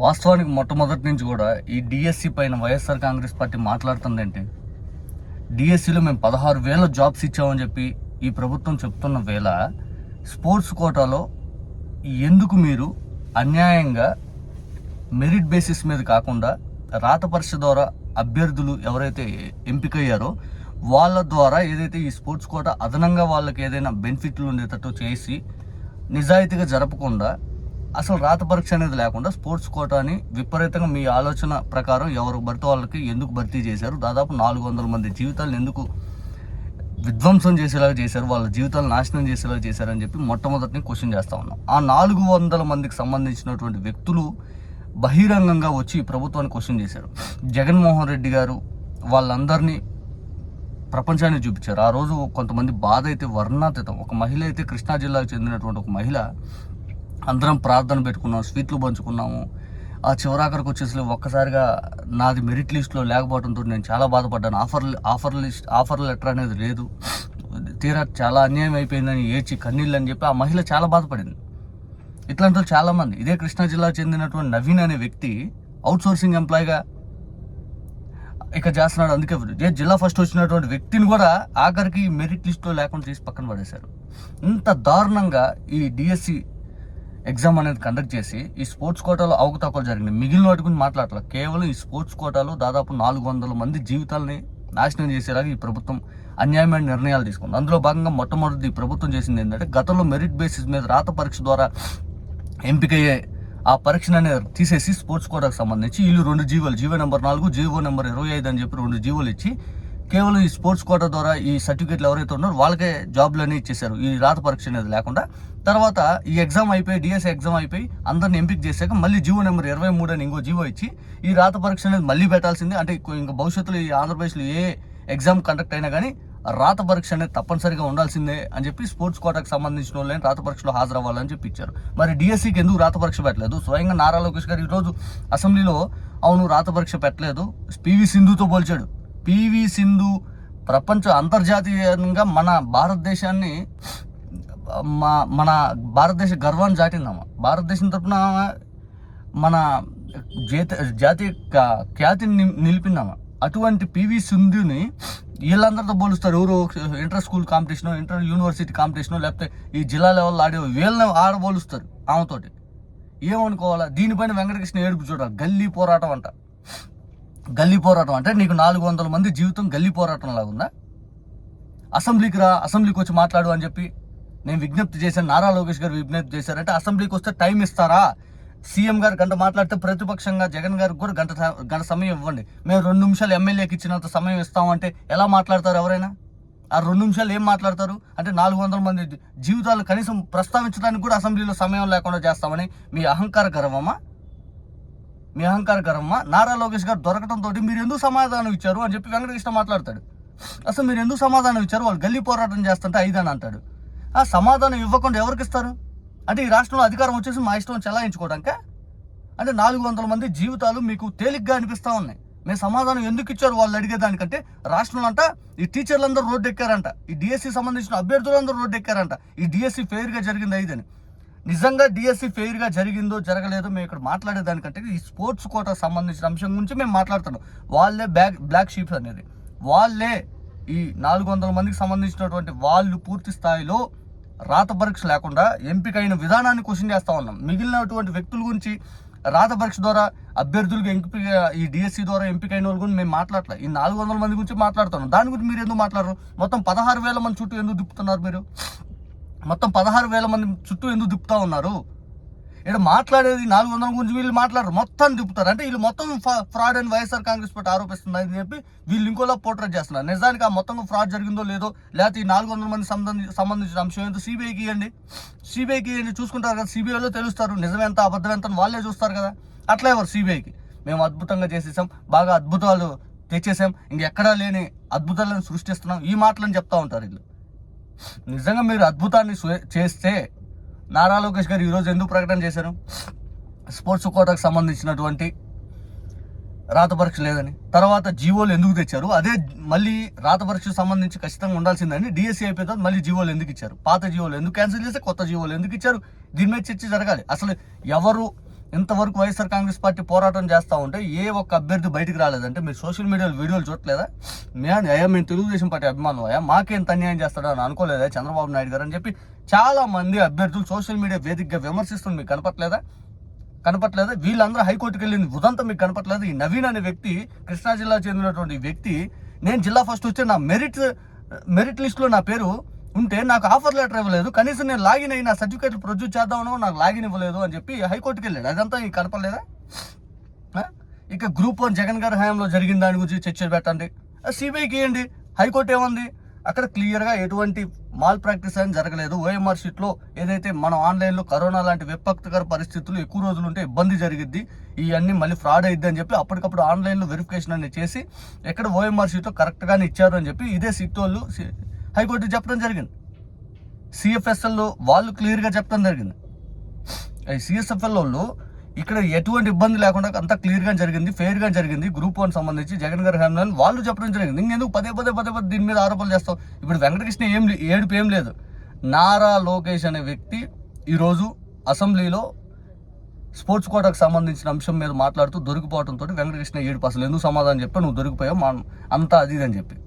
వాస్తవానికి మొట్టమొదటి నుంచి కూడా ఈ డిఎస్సి పైన వైఎస్ఆర్ కాంగ్రెస్ పార్టీ మాట్లాడుతుందంటే, డిఎస్సిలో మేము 16,000 జాబ్స్ ఇచ్చామని చెప్పి ఈ ప్రభుత్వం చెప్తున్న వేళ స్పోర్ట్స్ కోటాలో ఎందుకు మీరు అన్యాయంగా మెరిట్ బేసిస్ మీద కాకుండా రాత పరీక్ష ద్వారా అభ్యర్థులు ఎవరైతే ఎంపికయ్యారో వాళ్ళ ద్వారా ఏదైతే ఈ స్పోర్ట్స్ కోటా అదనంగా వాళ్ళకి ఏదైనా బెనిఫిట్లు ఉండేటట్టు చేసి నిజాయితీగా జరపకుండా అసలు రాత పరీక్ష అనేది లేకుండా స్పోర్ట్స్ కోటాని విపరీతంగా మీ ఆలోచన ప్రకారం ఎవరు భర్తీ వాళ్ళకి ఎందుకు భర్తీ చేశారు? దాదాపు 400 మంది జీవితాలను ఎందుకు విధ్వంసం చేసేలాగా చేశారు, వాళ్ళ జీవితాలు నాశనం చేసేలాగా చేశారని చెప్పి మొట్టమొదటిని క్వశ్చన్ చేస్తూ ఉన్నాం. ఆ 400 మందికి సంబంధించినటువంటి వ్యక్తులు బహిరంగంగా వచ్చి ఈ ప్రభుత్వాన్ని క్వశ్చన్ చేశారు. జగన్మోహన్ రెడ్డి గారు వాళ్ళందరినీ ప్రపంచాన్ని చూపించారు. ఆ రోజు కొంతమంది బాధ అయితే వర్ణాతీతం. ఒక మహిళ అయితే కృష్ణా జిల్లాకు చెందినటువంటి ఒక మహిళ, అందరం ప్రార్థన పెట్టుకున్నాం, స్వీట్లు పంచుకున్నాము. ఆ చివరాఖరికి వచ్చేసి ఒక్కసారిగా నాది మెరిట్ లిస్ట్లో లేకపోవడంతో నేను చాలా బాధపడ్డాను. ఆఫర్ లెటర్ అనేది లేదు, తీరా చాలా అన్యాయం అయిపోయిందని ఏడ్చి కన్నీళ్ళు అని చెప్పి ఆ మహిళ చాలా బాధపడింది. ఇట్లాంటి వాళ్ళు చాలామంది. ఇదే కృష్ణా జిల్లాకు చెందినటువంటి నవీన్ అనే వ్యక్తి అవుట్ సోర్సింగ్ ఎంప్లాయ్గా ఇక చేస్తున్నాడు. అందుకే జిల్లా ఫస్ట్ వచ్చినటువంటి వ్యక్తిని కూడా ఆఖరికి మెరిట్ లిస్ట్లో లేకుండా తీసి పక్కన పడేశారు. ఇంత దారుణంగా ఈ డిఎస్సి ఎగ్జామ్ అనేది కండక్ట్ చేసి ఈ స్పోర్ట్స్ కోటాలో అవకతవకలు జరిగినాయి. మిగిలిన వాటి గురించి మాట్లాడలేదు. కేవలం ఈ స్పోర్ట్స్ కోటాలో దాదాపు 400 మంది జీవితాలని నాశనం చేసేలాగా ఈ ప్రభుత్వం అన్యాయమైన నిర్ణయాలు తీసుకుంది. అందులో భాగంగా మొట్టమొదటి ప్రభుత్వం చేసింది ఏంటంటే, గతంలో మెరిట్ బేసిస్ మీద రాత పరీక్ష ద్వారా ఎంపికయ్యే ఆ పరీక్షను అనేది తీసేసి స్పోర్ట్స్ కోటాకు సంబంధించి వీళ్ళు 2 జీవోలు, జీవో నెంబర్ 4, జీవో నెంబర్ 25 అని చెప్పి 2 జీవోలు ఇచ్చి కేవలం ఈ స్పోర్ట్స్ కోటా ద్వారా ఈ సర్టిఫికేట్లు ఎవరైతే ఉన్నారో వాళ్ళకే జాబ్లు అని ఇచ్చేశారు, ఈ రాత పరీక్ష అనేది లేకుండా. తర్వాత ఈ ఎగ్జామ్ అయిపోయి, డిఎస్సి ఎగ్జామ్ అయిపోయి అందరిని ఎంపిక చేశాక మళ్ళీ జీవో నెంబర్ 23 అని ఇంకో జీవో ఇచ్చి ఈ రాత పరీక్ష అనేది మళ్ళీ పెట్టాల్సిందే. అంటే ఇంకా భవిష్యత్తులో ఈ ఆంధ్రప్రదేశ్లో ఏ ఎగ్జామ్ కండక్ట్ అయినా కానీ రాత పరీక్ష అనేది తప్పనిసరిగా ఉండాల్సిందే అని చెప్పి స్పోర్ట్స్ కోటాకు సంబంధించిన వాళ్ళని రాత పరీక్షలో హాజరవ్వాలని చెప్పి ఇచ్చారు. మరి డిఎస్సికి ఎందుకు రాత పరీక్ష పెట్టలేదు? స్వయంగా నారా లోకేష్ గారు ఈరోజు అసెంబ్లీలో అవును రాత పరీక్ష పెట్టలేదు, పివి సింధుతో పోల్చాడు. పివి సింధు అంతర్జాతీయంగా మన భారతదేశాన్ని మన భారతదేశ గర్వాన్ని చాటిందమ్మ. భారతదేశం తరఫున మన జాతీయ ఖ్యాతిని నిలిపిందమ్మ. అటువంటి పివి సింధుని వీళ్ళందరితో పోలుస్తారు. ఎవరు inter school competition, inter university competition, లేకపోతే ఈ జిల్లా లెవెల్లో ఆడే వీళ్ళని ఆడబోలుస్తారు ఆమెతోటి. ఏమనుకోవాలా? దీనిపైన వెంకటకృష్ణ ఏడుపు చూడాలి. గల్లీ పోరాటం అంట. గల్లీ పోరాటం అంటే నీకు 400 మంది జీవితం గల్లీ పోరాటం లాగా ఉందా? అసెంబ్లీకి రా, అసెంబ్లీకి వచ్చి మాట్లాడు అని చెప్పి నేను విజ్ఞప్తి చేశాను. నారా లోకేష్ గారు విజ్ఞప్తి చేశారంటే అసెంబ్లీకి వస్తే టైం ఇస్తారా? సీఎం గారు గంట మాట్లాడితే ప్రతిపక్షంగా జగన్ గారికి కూడా గంట సమయం ఇవ్వండి. మేము 2 నిమిషాలు ఎమ్మెల్యేకి ఇచ్చినంత సమయం ఇస్తామంటే ఎలా మాట్లాడతారు ఎవరైనా? ఆ 2 నిమిషాలు ఏం మాట్లాడతారు? అంటే 400 మంది జీవితాలు కనీసం ప్రస్తావించడానికి కూడా అసెంబ్లీలో సమయం లేకుండా చేస్తామని మీ అహంకార గర్వమా? మీ అహంకార గర్వమా? నారా లోకేష్ గారు దొరకడంతో మీరు ఎందుకు సమాధానం ఇచ్చారు అని చెప్పి వెంకటకృష్ణ మాట్లాడతాడు. అసలు మీరు ఎందుకు సమాధానం ఇచ్చారు? వాళ్ళు గల్లీ పోరాటం చేస్తుంటే 5 అని అంటాడు. ఆ సమాధానం ఇవ్వకుండా ఎవరికి ఇస్తారు? అంటే ఈ రాష్ట్రంలో అధికారం వచ్చేసి మా ఇష్టం చెలాయించుకోవడానికే? అంటే 400 మంది జీవితాలు మీకు తేలిగ్గా అనిపిస్తూ ఉన్నాయి. మేము సమాధానం ఎందుకు ఇచ్చారు వాళ్ళు అడిగేదానికంటే, రాష్ట్రంలో అంట ఈ టీచర్లందరూ రోడ్డు ఎక్కారంట, ఈ డిఎస్సి సంబంధించిన అభ్యర్థులందరూ రోడ్డు ఎక్కారంట, ఈ డిఎస్సి ఫెయిర్గా జరిగింది 5 అని. నిజంగా డిఎస్సి ఫెయిర్గా జరిగిందో జరగలేదో మేము ఇక్కడ మాట్లాడేదానికంటే ఈ స్పోర్ట్స్ కోటాకు సంబంధించిన అంశం గురించి మేము మాట్లాడుతున్నాం. వాళ్ళే బ్లాక్ షీప్ అనేది. వాళ్ళే ఈ 400 మందికి సంబంధించినటువంటి వాళ్ళు పూర్తి స్థాయిలో రాత పరీక్ష లేకుండా ఎంపికైన విధానాన్ని క్వశ్చన్ చేస్తూ ఉన్నాం. మిగిలినటువంటి వ్యక్తుల గురించి రాత పరీక్ష ద్వారా అభ్యర్థులకు ఎంపిక, ఈ డిఎస్సి ద్వారా ఎంపికైన వాళ్ళ గురించి మేము మాట్లాడలేదు. ఈ 400 మంది గురించి మాట్లాడుతున్నాం. దాని గురించి మీరు ఎందుకు మాట్లాడరు? మొత్తం 16,000 మంది చుట్టూ ఎందుకు తిప్పుతున్నారు మీరు? మొత్తం 16,000 మంది చుట్టూ ఎందుకు తిప్పుతూ ఉన్నారు? ఇక్కడ మాట్లాడేది 400 గురించి వీళ్ళు మాట్లాడరు, మొత్తం తిప్పుతారు. అంటే వీళ్ళు మొత్తం ఫ్రాడ్ అని వైఎస్ఆర్ కాంగ్రెస్ పార్టీ ఆరోపిస్తుంది అని చెప్పి వీళ్ళు ఇంకోలా పోర్ట్రేట్ చేస్తున్నారు. నిజానికి ఆ మొత్తం ఫ్రాడ్ జరిగిందో లేదో, లేకపోతే ఈ 400 మంది సంబంధించిన అంశం ఏంటో సిబిఐకి ఇవ్వండి, చూసుకుంటారు కదా. సిబిఐలో తెలుస్తారు నిజం ఎంత అబద్ధం ఎంత వాళ్ళే చూస్తారు కదా. అట్లా ఎవరు సిబిఐకి మేము అద్భుతంగా చేసేసాం, బాగా అద్భుతాలు తెచ్చేసాం, ఇంకెక్కడా లేని అద్భుతాలను సృష్టిస్తున్నాం, ఈ మాటలను చెప్తా ఉంటారు వీళ్ళు. నిజంగా మీరు అద్భుతాన్ని చేస్తే నారా లోకేష్ గారు ఈరోజు ఎందుకు ప్రకటన చేశారు? స్పోర్ట్స్ కోటాకు సంబంధించినటువంటి రాత పరీక్ష లేదని. తర్వాత జీవోలు ఎందుకు తెచ్చారు? అదే మళ్ళీ రాత పరీక్షకు సంబంధించి ఖచ్చితంగా ఉండాల్సిందని డిఎస్సి అయిపోయిన తర్వాత మళ్ళీ జీవోలు ఎందుకు ఇచ్చారు? పాత జీవోలు ఎందుకు క్యాన్సిల్ చేస్తే కొత్త జీవోలు ఎందుకు ఇచ్చారు? దీని మీద చర్చ జరగాలి. అసలు ఎవరు ఇంతవరకు వైఎస్ఆర్ కాంగ్రెస్ పార్టీ పోరాటం చేస్తూ ఉంటే ఏ ఒక్క అభ్యర్థి బయటికి రాలేదంటే మీరు సోషల్ మీడియాలో వీడియోలు చూడలేదా? మేము తెలుగుదేశం పార్టీ అభిమానులు అయ్యా, మాకేంత అన్యాయం చేస్తాడో అని అనుకోలేదా చంద్రబాబు నాయుడు గారు అని చెప్పి చాలా మంది అభ్యర్థులు సోషల్ మీడియా వేదికగా విమర్శిస్తుంది. మీకు కనపట్లేదా? వీళ్ళందరూ హైకోర్టుకి వెళ్ళింది ఉదంతా మీకు కనపట్లేదు. ఈ నవీన్ అనే వ్యక్తి, కృష్ణా జిల్లా చెందినటువంటి వ్యక్తి, నేను జిల్లా ఫస్ట్ వచ్చే నా మెరిట్ లిస్టులో నా పేరు ఉంటే నాకు ఆఫర్ లెటర్ ఇవ్వలేదు, కనీసం నేను లాగిన్ అయ్యి నా సర్టిఫికేట్లు ప్రొడ్యూస్ చేద్దామనో నాకు లాగిన్ ఇవ్వలేదు అని చెప్పి హైకోర్టుకి వెళ్ళాడు. అదంతా మీకు కనపడలేదా? ఇక గ్రూప్ 1 జగన్ గారి హయాంలో జరిగిన దాని గురించి చర్చ పెట్టండి, సిబిఐకి ఇవ్వండి. హైకోర్టు ఏమంది? అక్కడ క్లియర్గా ఎటువంటి మాల్ ప్రాక్టీస్ అని జరగలేదు. ఓఎంఆర్ షీట్లో ఏదైతే మనం ఆన్లైన్లో కరోనా లాంటి విపత్కర పరిస్థితులు ఎక్కువ రోజులు ఉంటే ఇబ్బంది జరిగిద్ది, ఇవన్నీ మళ్ళీ ఫ్రాడ్ అయిద్ది అని చెప్పి అప్పటికప్పుడు ఆన్లైన్లో వెరిఫికేషన్ అనేది చేసి ఎక్కడ ఓఎంఆర్ షీట్లో కరెక్ట్గానే ఇచ్చారు అని చెప్పి ఇదే సిట్ వాళ్ళు హైకోర్టుకి చెప్పడం జరిగింది. సిఎఫ్ఎస్ఎల్ వాళ్ళు క్లియర్గా చెప్పడం జరిగింది. సిఎస్ఎఫ్ఎల్ వాళ్ళు ఇక్కడ ఎటువంటి ఇబ్బంది లేకుండా అంతా క్లియర్గా జరిగింది, ఫెయిర్గా జరిగింది. గ్రూప్ 1 సంబంధించి జగన్ గారి హ్యామ్లని వాళ్ళు చెప్పడం జరిగింది. ఇంకెందుకు పదే దీని మీద ఆరోపణలు చేస్తాం? ఇప్పుడు వెంకటకృష్ణ ఏడుపు ఏం లేదు. నారా లోకేష్ అనే వ్యక్తి ఈరోజు అసెంబ్లీలో స్పోర్ట్స్ కోటాకు సంబంధించిన అంశం మీద మాట్లాడుతూ దొరికిపోవడంతో వెంకటకృష్ణ ఏడుపు. అసలు ఎందుకు సమాధానం చెప్పా, నువ్వు దొరికిపోయావు అంతా అది అని చెప్పి